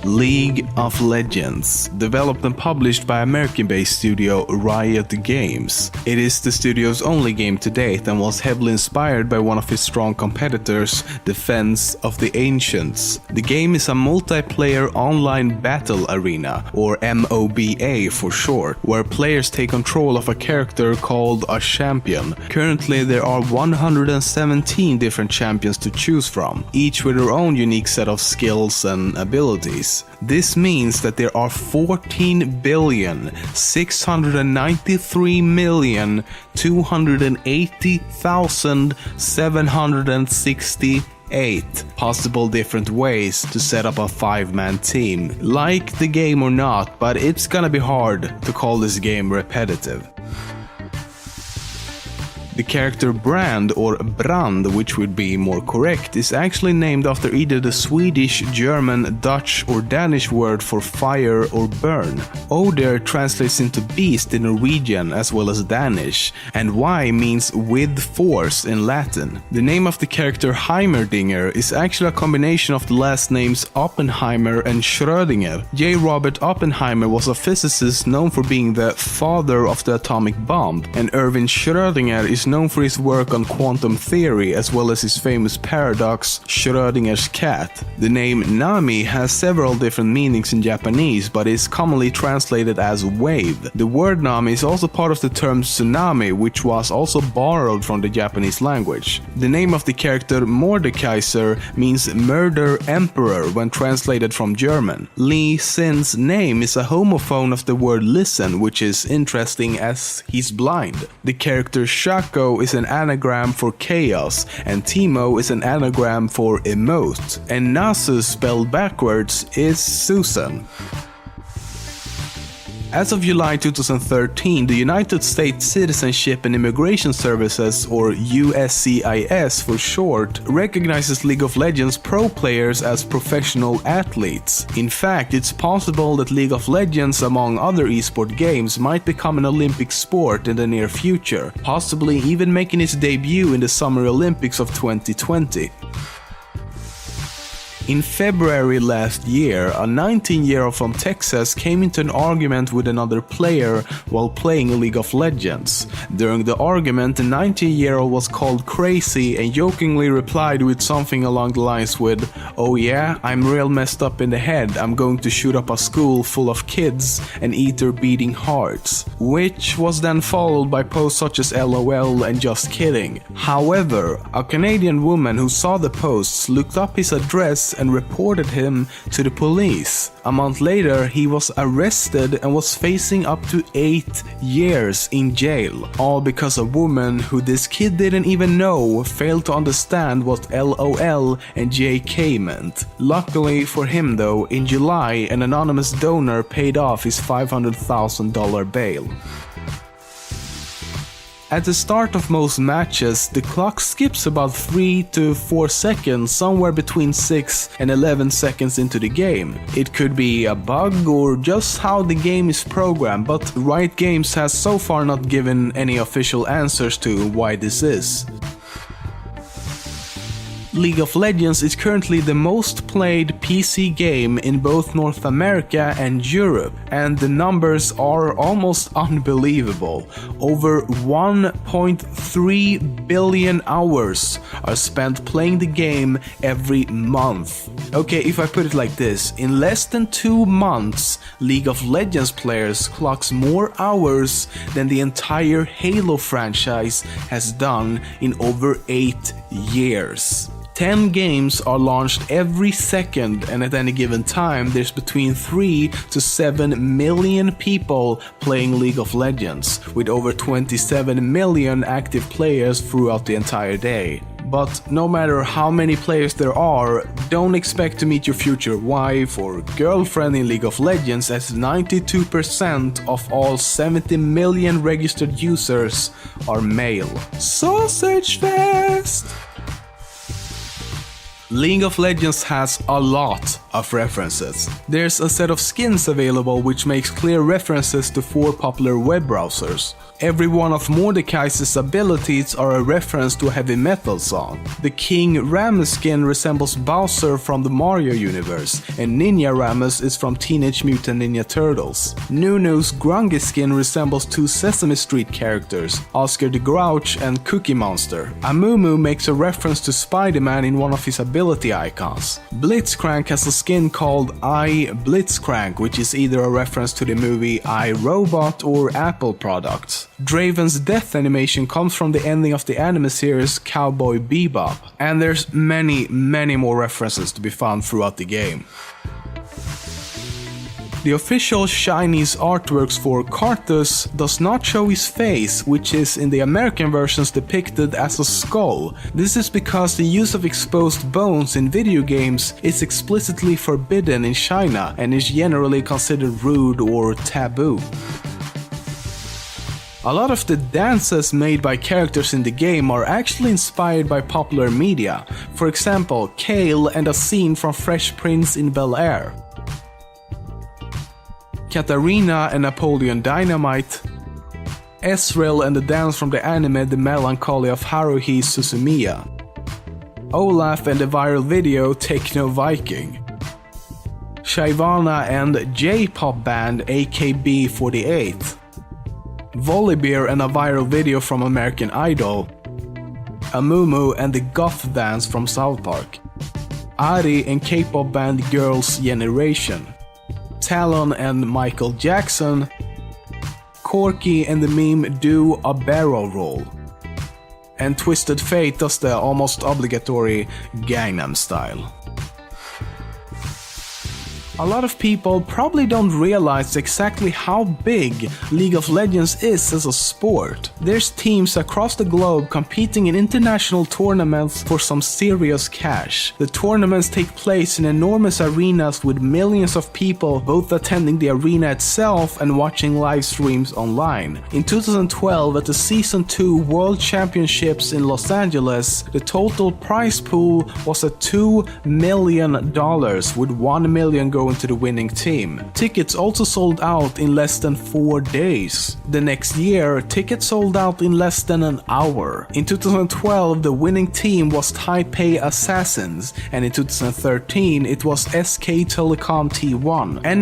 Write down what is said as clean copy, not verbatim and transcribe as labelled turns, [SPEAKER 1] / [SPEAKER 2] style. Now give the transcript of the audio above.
[SPEAKER 1] League of Legends, developed and published by American-based studio Riot Games. It is the studio's only game to date and was heavily inspired by one of its strong competitors, Defense of the Ancients. The game is a multiplayer online battle arena, or MOBA for short, where players take control of a character called a champion. Currently there are 117 different champions to choose from, each with their own unique set of skills and abilities. This means that there are 14,693,280,768 possible different ways to set up a 5-man team. Like the game or not, but it's gonna be hard to call this game repetitive. The character Brand, or Brand, which would be more correct, is actually named after either the Swedish, German, Dutch or Danish word for fire or burn. Oder translates into beast in Norwegian as well as Danish, and Y means with force in Latin. The name of the character Heimerdinger is actually a combination of the last names Oppenheimer and Schrödinger. J. Robert Oppenheimer was a physicist known for being the father of the atomic bomb, and Erwin Schrödinger is known for his work on quantum theory as well as his famous paradox Schrödinger's cat. The name Nami has several different meanings in Japanese, but is commonly translated as wave. The word Nami is also part of the term tsunami, which was also borrowed from the Japanese language. The name of the character Mordekaiser means murder emperor when translated from German. Lee Sin's name is a homophone of the word listen, which is interesting as he's blind. The character Shako is an anagram for chaos, and Timo is an anagram for emote, and Nasu spelled backwards is Susan. As of July 2013, the United States Citizenship and Immigration Services, or USCIS for short, recognizes League of Legends pro players as professional athletes. In fact, it's possible that League of Legends, among other esport games, might become an Olympic sport in the near future, possibly even making its debut in the Summer Olympics of 2020. In February last year, a 19-year-old from Texas came into an argument with another player while playing League of Legends. During the argument, the 19-year-old was called crazy and jokingly replied with something along the lines with, "Oh yeah, I'm real messed up in the head, I'm going to shoot up a school full of kids and eat their beating hearts," which was then followed by posts such as LOL and just kidding. However, a Canadian woman who saw the posts looked up his address and reported him to the police. A month later, he was arrested and was facing up to 8 years in jail, all because a woman who this kid didn't even know failed to understand what LOL and JK meant. Luckily for him though, in July, an anonymous donor paid off his $500,000 bail. At the start of most matches, the clock skips about 3 to 4 seconds, somewhere between 6 and 11 seconds into the game. It could be a bug or just how the game is programmed, but Riot Games has so far not given any official answers to why this is. League of Legends is currently the most played PC game in both North America and Europe, and the numbers are almost unbelievable. Over 1.3 billion hours are spent playing the game every month. Okay, if I put it like this, in less than 2 months, League of Legends players clocks more hours than the entire Halo franchise has done in over 8 years. 10 games are launched every second, and at any given time there's between 3 to 7 million people playing League of Legends, with over 27 million active players throughout the entire day. But no matter how many players there are, don't expect to meet your future wife or girlfriend in League of Legends, as 92% of all 70 million registered users are male. Sausage Fest! League of Legends has a lot of references. There's a set of skins available which makes clear references to 4 popular web browsers. Every one of Mordekaiser's abilities are a reference to a heavy metal song. The King Rammus skin resembles Bowser from the Mario universe, and Ninja Rammus is from Teenage Mutant Ninja Turtles. Nunu's Grungy skin resembles 2 Sesame Street characters, Oscar the Grouch and Cookie Monster. Amumu makes a reference to Spider-Man in one of his ability icons. Blitzcrank has a skin called I Blitzcrank, which is either a reference to the movie I, Robot or Apple products. Draven's death animation comes from the ending of the anime series Cowboy Bebop, and there's many more references to be found throughout the game. The official Chinese artworks for Karthus does not show his face, which is in the American versions depicted as a skull. This is because the use of exposed bones in video games is explicitly forbidden in China and is generally considered rude or taboo. A lot of the dances made by characters in the game are actually inspired by popular media. For example, Kale and a scene from Fresh Prince in Bel-Air. Katarina and Napoleon Dynamite, Ezreal and the dance from the anime The Melancholy of Haruhi Suzumiya, Olaf and the viral video Techno Viking, Shyvana and J-pop band AKB48, Volibear and a viral video from American Idol, Amumu and the goth dance from South Park, Ari and K-pop band Girls' Generation, Talon and Michael Jackson, Corky and the meme Do a Barrel Roll, and Twisted Fate does the almost obligatory Gangnam Style. A lot of people probably don't realize exactly how big League of Legends is as a sport. There's teams across the globe competing in international tournaments for some serious cash. The tournaments take place in enormous arenas with millions of people both attending the arena itself and watching live streams online. In 2012, at the Season 2 World Championships in Los Angeles, the total prize pool was at $2 million, with $1 million going to the winning team. Tickets also sold out in less than 4 days. The next year, tickets sold out in less than an hour. In 2012, the winning team was Taipei Assassins, and in 2013 it was SK Telecom T1. And